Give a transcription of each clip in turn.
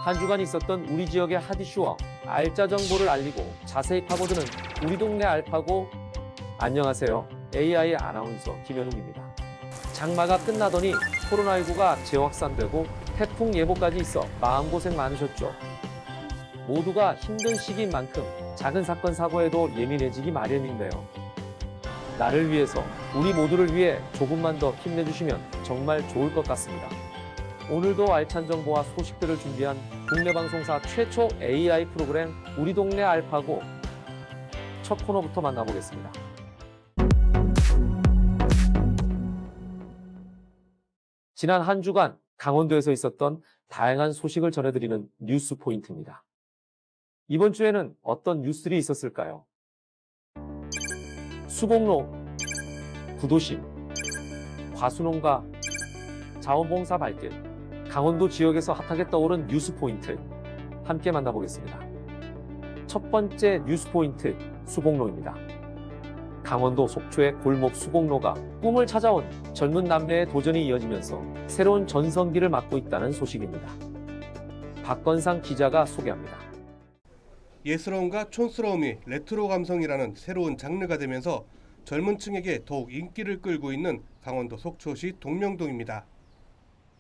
한 주간 있었던 우리 지역의 핫 이슈와 알짜 정보를 알리고 자세히 파고드는 우리 동네 알파고. 안녕하세요. AI 아나운서 김현웅입니다. 장마가 끝나더니 코로나19가 재확산되고 태풍 예보까지 있어 마음고생 많으셨죠? 모두가 힘든 시기인 만큼 작은 사건 사고에도 예민해지기 마련인데요. 나를 위해서, 우리 모두를 위해 조금만 더 힘내주시면 정말 좋을 것 같습니다. 오늘도 알찬 정보와 소식들을 준비한 국내 방송사 최초 AI 프로그램 우리 동네 알파고. 첫 코너부터 만나보겠습니다. 지난 한 주간 강원도에서 있었던 다양한 소식을 전해드리는 뉴스 포인트입니다. 이번 주에는 어떤 뉴스들이 있었을까요? 수곡로, 구도심, 과수농가, 자원봉사 발길, 강원도 지역에서 핫하게 떠오른 뉴스 포인트 함께 만나보겠습니다. 첫 번째 뉴스 포인트, 수곡로입니다. 강원도 속초의 골목 수곡로가 꿈을 찾아온 젊은 남매의 도전이 이어지면서 새로운 전성기를 맞고 있다는 소식입니다. 박건상 기자가 소개합니다. 예스러움과 촌스러움이 레트로 감성이라는 새로운 장르가 되면서 젊은 층에게 더욱 인기를 끌고 있는 강원도 속초시 동명동입니다.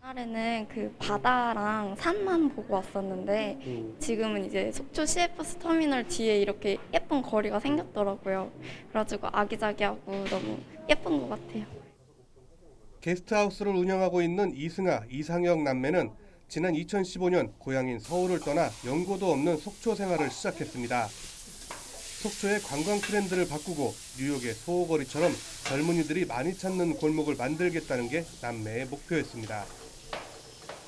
옛날에는 그 바다랑 산만 보고 왔었는데 지금은 이제 속초 시외버스 터미널 뒤에 이렇게 예쁜 거리가 생겼더라고요. 그래가지고 아기자기하고 너무 예쁜 것 같아요. 게스트하우스를 운영하고 있는 이승아, 이상혁 남매는 지난 2015년 고향인 서울을 떠나 연고도 없는 속초 생활을 시작했습니다. 속초의 관광 트렌드를 바꾸고 뉴욕의 소호거리처럼 젊은이들이 많이 찾는 골목을 만들겠다는 게 남매의 목표였습니다.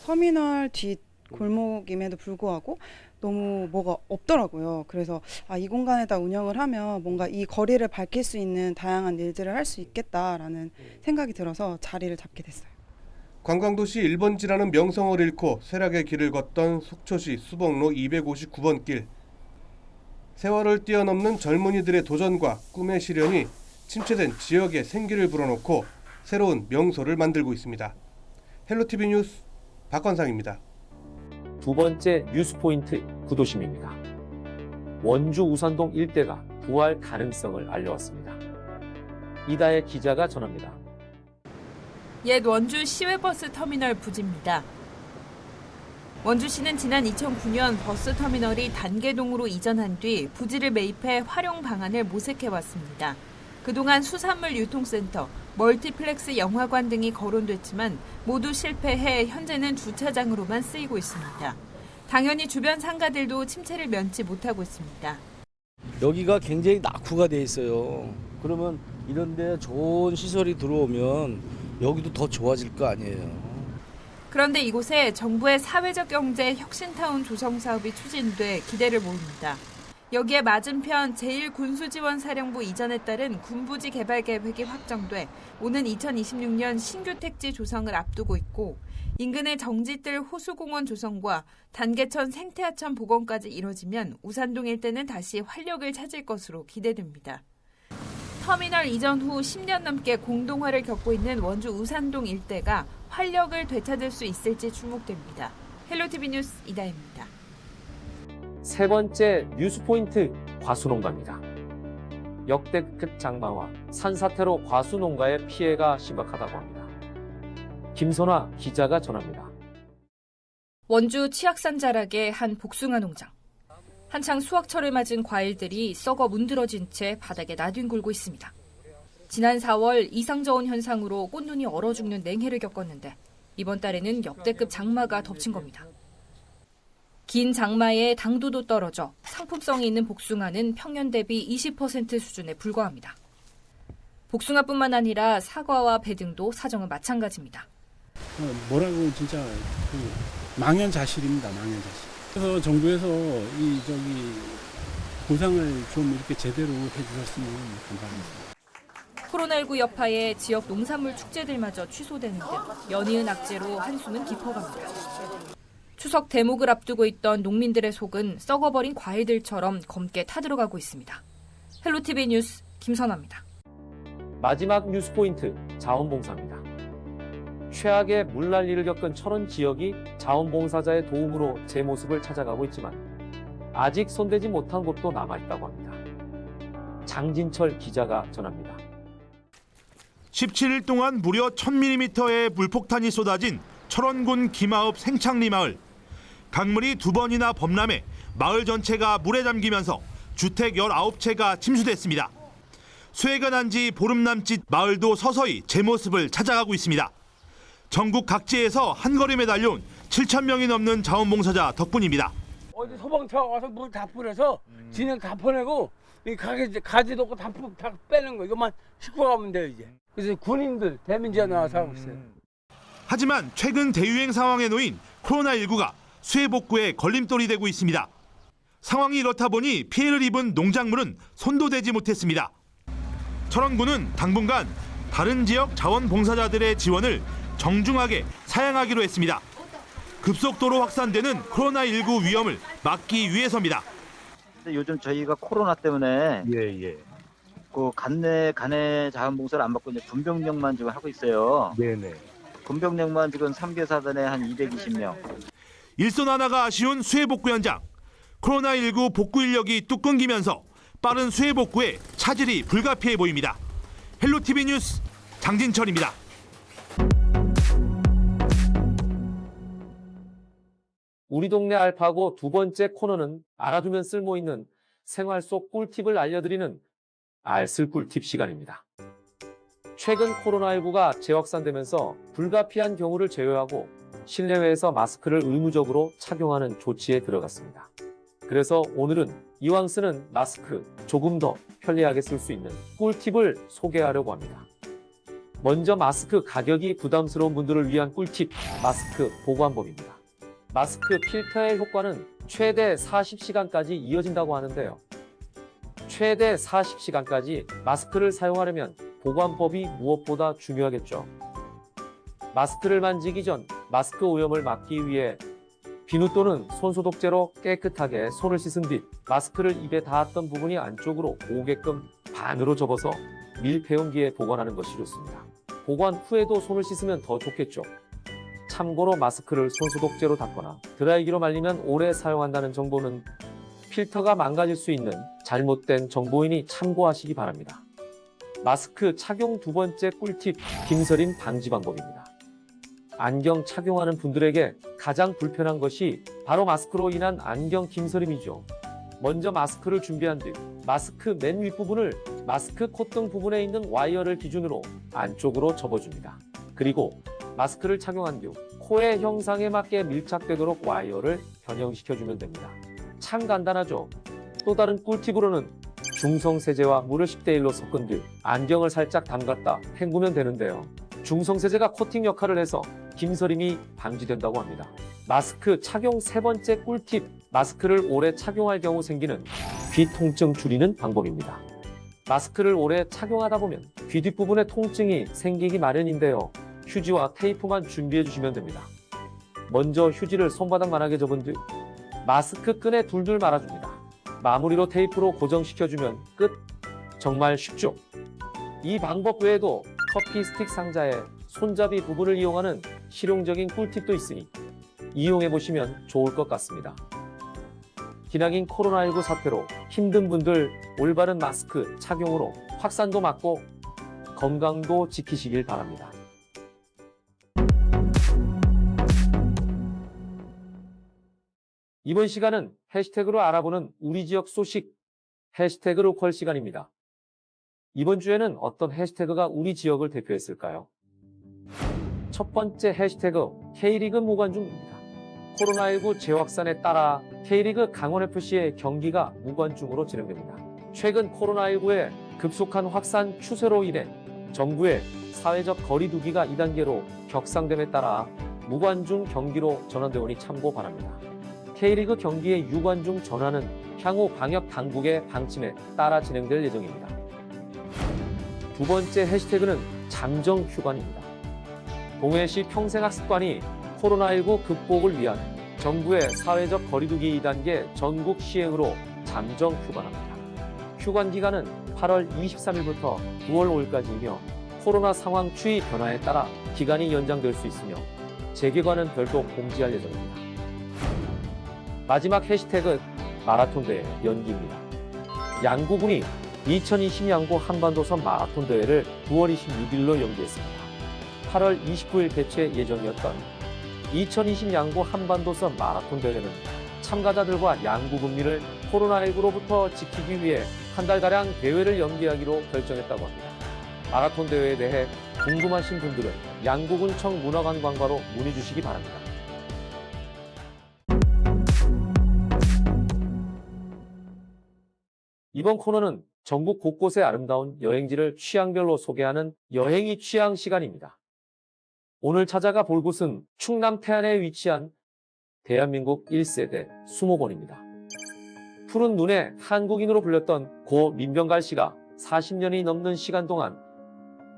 터미널 뒤 골목임에도 불구하고 너무 뭐가 없더라고요. 그래서 이 공간에다 운영을 하면 뭔가 이 거리를 밝힐 수 있는 다양한 일들을 할 수 있겠다라는 생각이 들어서 자리를 잡게 됐어요. 관광도시 1번지라는 명성을 잃고 쇠락의 길을 걷던 속초시 수복로 259번 길. 세월을 뛰어넘는 젊은이들의 도전과 꿈의 실현이 침체된 지역에 생기를 불어넣고 새로운 명소를 만들고 있습니다. 헬로티비 뉴스 박건상입니다. 두 번째 뉴스 포인트, 구도심입니다. 원주 우산동 일대가 부활 가능성을 알려왔습니다. 이다혜 기자가 전합니다. 옛 원주 시외버스 터미널 부지입니다. 원주시는 지난 2009년 버스 터미널이 단계동으로 이전한 뒤 부지를 매입해 활용 방안을 모색해왔습니다. 그동안 수산물 유통센터, 멀티플렉스 영화관 등이 거론됐지만 모두 실패해 현재는 주차장으로만 쓰이고 있습니다. 당연히 주변 상가들도 침체를 면치 못하고 있습니다. 여기가 굉장히 낙후가 돼 있어요. 그러면 이런 데 좋은 시설이 들어오면 여기도 더 좋아질 거 아니에요. 그런데 이곳에 정부의 사회적 경제 혁신타운 조성 사업이 추진돼 기대를 모읍니다. 여기에 맞은편 제1군수지원사령부 이전에 따른 군부지 개발 계획이 확정돼 오는 2026년 신규 택지 조성을 앞두고 있고 인근의 정지뜰 호수공원 조성과 단계천 생태하천 복원까지 이뤄지면 우산동 일대는 다시 활력을 찾을 것으로 기대됩니다. 터미널 이전 후 10년 넘게 공동화를 겪고 있는 원주 우산동 일대가 활력을 되찾을 수 있을지 주목됩니다. 헬로티비 뉴스 이다혜입니다. 세 번째 뉴스 포인트, 과수농가입니다. 역대급 장마와 산사태로 과수농가의 피해가 심각하다고 합니다. 김선화 기자가 전합니다. 원주 치악산 자락의 한 복숭아 농장. 한창 수확철을 맞은 과일들이 썩어 문드러진 채 바닥에 나뒹굴고 있습니다. 지난 4월 이상저온 현상으로 꽃눈이 얼어 죽는 냉해를 겪었는데 이번 달에는 역대급 장마가 덮친 겁니다. 긴 장마에 당도도 떨어져 상품성이 있는 복숭아는 평년 대비 20% 수준에 불과합니다. 복숭아뿐만 아니라 사과와 배 등도 사정은 마찬가지입니다. 뭐라고 진짜 망연자실입니다. 망연자실. 그래서 정부에서 보상을 좀 이렇게 제대로 해주셨으면 감사하겠습니다. 코로나19 여파에 지역 농산물 축제들마저 취소되는 등 연이은 악재로 한수는 깊어갑니다. 추석 대목을 앞두고 있던 농민들의 속은 썩어버린 과일들처럼 검게 타들어가고 있습니다. 헬로티비 뉴스 김선아입니다. 마지막 뉴스 포인트, 자원봉사입니다. 최악의 물난리를 겪은 철원 지역이 자원봉사자의 도움으로 제 모습을 찾아가고 있지만 아직 손대지 못한 곳도 남아있다고 합니다. 장진철 기자가 전합니다. 17일 동안 무려 1000mm의 물폭탄이 쏟아진 철원군 김아읍 생창리 마을. 강물이 2번이나 범람해 마을 전체가 물에 잠기면서 주택 19채가 침수됐습니다. 수해가 난 지 보름 남짓 마을도 서서히 제 모습을 찾아가고 있습니다. 전국 각지에서 한걸음에 달려온 7,000명이 넘는 자원봉사자 덕분입니다. 어디 소방차 와서 물 다 뿌려서 진행 다 퍼내고 이 가지도 없고 다 빼는 거. 이것만 싣고 가면 돼요 이제. 그래서 군인들 대민지가 나와서 하고 있어요. 하지만 최근 대유행 상황에 놓인 코로나19가 수해 복구에 걸림돌이 되고 있습니다. 상황이 이렇다 보니 피해를 입은 농작물은 손도 대지 못했습니다. 철원군은 당분간 다른 지역 자원봉사자들의 지원을 정중하게 사양하기로 했습니다. 급속도로 확산되는 코로나19 위험을 막기 위해서입니다. 요즘 저희가 코로나 때문에 그 간내 자원봉사를 안 받고 이제 군병력만 지금 하고 있어요. 군병력만 지금 3개 사단에 한 220명. 일손 하나가 아쉬운 수해 복구 현장. 코로나19 복구 인력이 뚝 끊기면서 빠른 수해 복구에 차질이 불가피해 보입니다. 헬로티비 뉴스 장진철입니다. 우리 동네 알파고 두 번째 코너는 알아두면 쓸모있는 생활 속 꿀팁을 알려드리는 알쓸 꿀팁 시간입니다. 최근 코로나19가 재확산되면서 불가피한 경우를 제외하고 실내외에서 마스크를 의무적으로 착용하는 조치에 들어갔습니다. 그래서 오늘은 이왕 쓰는 마스크 조금 더 편리하게 쓸 수 있는 꿀팁을 소개하려고 합니다. 먼저 마스크 가격이 부담스러운 분들을 위한 꿀팁, 마스크 보관법입니다. 마스크 필터의 효과는 최대 40시간까지 이어진다고 하는데요. 최대 40시간까지 마스크를 사용하려면 보관법이 무엇보다 중요하겠죠. 마스크를 만지기 전 마스크 오염을 막기 위해 비누 또는 손소독제로 깨끗하게 손을 씻은 뒤 마스크를 입에 닿았던 부분이 안쪽으로 오게끔 반으로 접어서 밀폐용기에 보관하는 것이 좋습니다. 보관 후에도 손을 씻으면 더 좋겠죠. 참고로 마스크를 손소독제로 닦거나 드라이기로 말리면 오래 사용한다는 정보는 필터가 망가질 수 있는 잘못된 정보이니 참고하시기 바랍니다. 마스크 착용 두 번째 꿀팁, 김서림 방지 방법입니다. 안경 착용하는 분들에게 가장 불편한 것이 바로 마스크로 인한 안경 김서림이죠. 먼저 마스크를 준비한 뒤 마스크 맨 윗부분을 마스크 콧등 부분에 있는 와이어를 기준으로 안쪽으로 접어줍니다. 그리고 마스크를 착용한 뒤 코의 형상에 맞게 밀착되도록 와이어를 변형시켜주면 됩니다. 참 간단하죠? 또 다른 꿀팁으로는 중성세제와 물을 10대1로 섞은 뒤 안경을 살짝 담갔다 헹구면 되는데요. 중성세제가 코팅 역할을 해서 김서림이 방지된다고 합니다. 마스크 착용 세 번째 꿀팁, 마스크를 오래 착용할 경우 생기는 귀 통증 줄이는 방법입니다. 마스크를 오래 착용하다 보면 귀 뒷부분에 통증이 생기기 마련인데요. 휴지와 테이프만 준비해 주시면 됩니다. 먼저 휴지를 손바닥만하게 접은 뒤 마스크 끈에 둘둘 말아줍니다. 마무리로 테이프로 고정시켜주면 끝! 정말 쉽죠? 이 방법 외에도 커피 스틱 상자에 손잡이 부분을 이용하는 실용적인 꿀팁도 있으니 이용해보시면 좋을 것 같습니다. 기나긴 코로나19 사태로 힘든 분들 올바른 마스크 착용으로 확산도 막고 건강도 지키시길 바랍니다. 이번 시간은 해시태그로 알아보는 우리 지역 소식, 해시태그 로컬 시간입니다. 이번 주에는 어떤 해시태그가 우리 지역을 대표했을까요? 첫 번째 해시태그, K리그 무관중입니다. 코로나19 재확산에 따라 K리그 강원FC의 경기가 무관중으로 진행됩니다. 최근 코로나19의 급속한 확산 추세로 인해 정부의 사회적 거리두기가 2단계로 격상됨에 따라 무관중 경기로 전환되오니 참고 바랍니다. K리그 경기의 유관중 전환은 향후 방역 당국의 방침에 따라 진행될 예정입니다. 두 번째 해시태그는 잠정휴관입니다. 동해시 평생학습관이 코로나19 극복을 위한 정부의 사회적 거리두기 2단계 전국 시행으로 잠정휴관합니다. 휴관 기간은 8월 23일부터 9월 5일까지이며 코로나 상황 추이 변화에 따라 기간이 연장될 수 있으며 재개관은 별도 공지할 예정입니다. 마지막 해시태그 마라톤 대회 연기입니다. 양구군이 2020 양구 한반도선 마라톤 대회를 9월 26일로 연기했습니다. 8월 29일 개최 예정이었던 2020 양구 한반도선 마라톤 대회는 참가자들과 양구군민을 코로나19로부터 지키기 위해 한 달가량 대회를 연기하기로 결정했다고 합니다. 마라톤 대회에 대해 궁금하신 분들은 양구군청 문화관광과로 문의 주시기 바랍니다. 이번 코너는 전국 곳곳의 아름다운 여행지를 취향별로 소개하는 여행이 취향 시간입니다. 오늘 찾아가 볼 곳은 충남 태안에 위치한 대한민국 1세대 수목원입니다. 푸른 눈의 한국인으로 불렸던 고 민병갈 씨가 40년이 넘는 시간 동안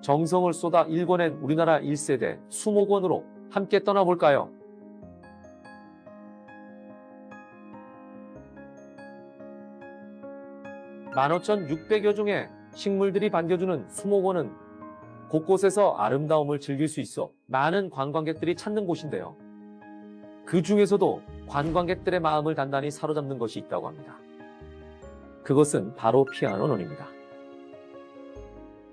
정성을 쏟아 일궈낸 우리나라 1세대 수목원으로 함께 떠나볼까요? (15,600여) 종의 식물들이 반겨주는 수목원은 곳곳에서 아름다움을 즐길 수 있어 많은 관광객들이 찾는 곳인데요. 그 중에서도 관광객들의 마음을 단단히 사로잡는 것이 있다고 합니다. 그것은 바로 피아노논입니다.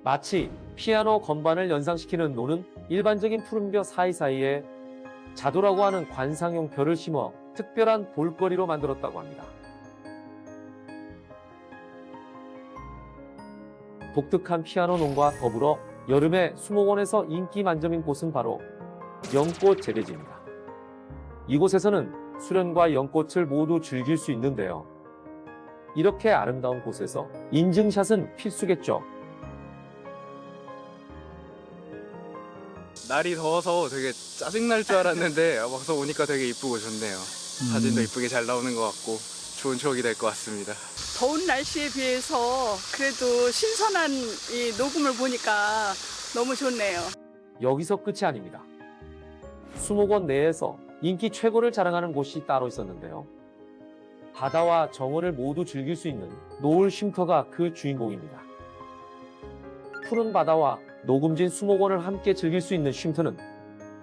마치 피아노 건반을 연상시키는 논은 일반적인 푸른벼 사이사이에 자도라고 하는 관상용 벼를 심어 특별한 볼거리로 만들었다고 합니다. 독특한 피아노논과 더불어 여름에 수목원에서 인기 만점인 곳은 바로 연꽃 재배지입니다. 이곳에서는 수련과 연꽃을 모두 즐길 수 있는데요. 이렇게 아름다운 곳에서 인증샷은 필수겠죠. 날이 더워서 되게 짜증날 줄 알았는데 와서 오니까 되게 이쁘고 좋네요. 사진도 이쁘게 잘 나오는 것 같고 좋은 추억이 될 것 같습니다. 더운 날씨에 비해서 그래도 신선한 이 녹음을 보니까 너무 좋네요. 여기서 끝이 아닙니다. 수목원 내에서 인기 최고를 자랑하는 곳이 따로 있었는데요. 바다와 정원을 모두 즐길 수 있는 노을 쉼터가 그 주인공입니다. 푸른 바다와 녹음진 수목원을 함께 즐길 수 있는 쉼터는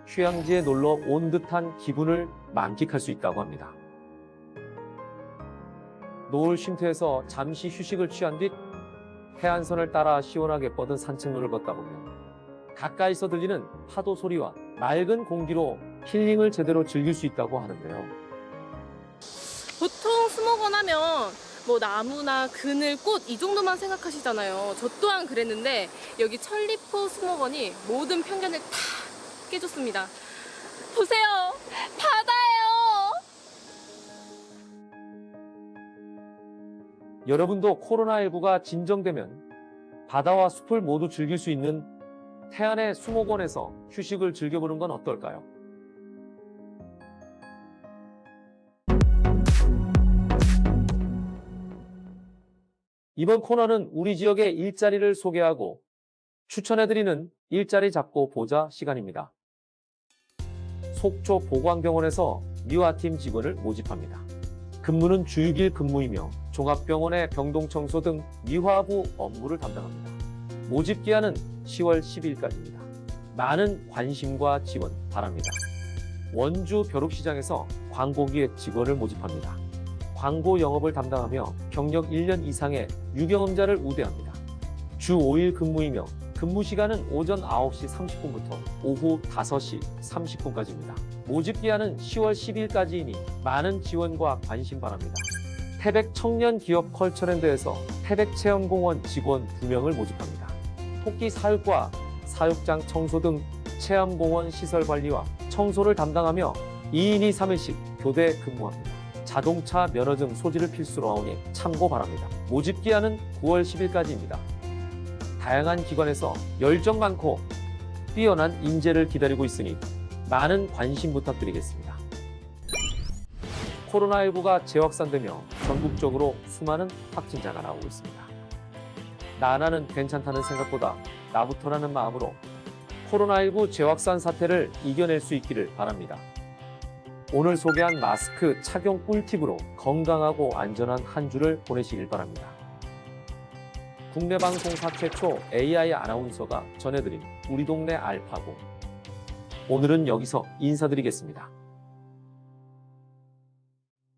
휴양지에 놀러 온 듯한 기분을 만끽할 수 있다고 합니다. 노을 쉼터에서 잠시 휴식을 취한 뒤 해안선을 따라 시원하게 뻗은 산책로를 걷다 보면 가까이서 들리는 파도 소리와 맑은 공기로 힐링을 제대로 즐길 수 있다고 하는데요. 보통 수목원 하면 뭐 나무나 그늘, 꽃 이 정도만 생각하시잖아요. 저 또한 그랬는데 여기 천리포 수목원이 모든 편견을 다 깨줬습니다. 보세요! 바다예요! 여러분도 코로나19가 진정되면 바다와 숲을 모두 즐길 수 있는 태안의 수목원에서 휴식을 즐겨보는 건 어떨까요? 이번 코너는 우리 지역의 일자리를 소개하고 추천해드리는 일자리 잡고 보자 시간입니다. 속초 보광병원에서 미화팀 직원을 모집합니다. 근무는 주육일 근무이며 종합병원의 병동청소 등 미화부 업무를 담당합니다. 모집 기한은 10월 10일까지입니다. 많은 관심과 지원 바랍니다. 원주 벼룩시장에서 광고기획 직원을 모집합니다. 광고 영업을 담당하며 경력 1년 이상의 유경험자를 우대합니다. 주 5일 근무이며 근무 시간은 오전 9시 30분부터 오후 5시 30분까지입니다. 모집 기한은 10월 10일까지이니 많은 지원과 관심 바랍니다. 태백 청년 기업 컬처랜드에서 태백 체험공원 직원 2명을 모집합니다. 토끼 사육과 사육장 청소 등 체험공원 시설 관리와 청소를 담당하며 2인이 3일씩 교대 근무합니다. 자동차 면허증 소지를 필수로 하오니 참고 바랍니다. 모집 기한은 9월 10일까지입니다. 다양한 기관에서 열정 많고 뛰어난 인재를 기다리고 있으니 많은 관심 부탁드리겠습니다. 코로나19가 재확산되며 전국적으로 수많은 확진자가 나오고 있습니다. 나는 괜찮다는 생각보다 나부터라는 마음으로 코로나19 재확산 사태를 이겨낼 수 있기를 바랍니다. 오늘 소개한 마스크 착용 꿀팁으로 건강하고 안전한 한 주를 보내시길 바랍니다. 국내 방송사 최초 AI 아나운서가 전해드린 우리 동네 알파고 오늘은 여기서 인사드리겠습니다.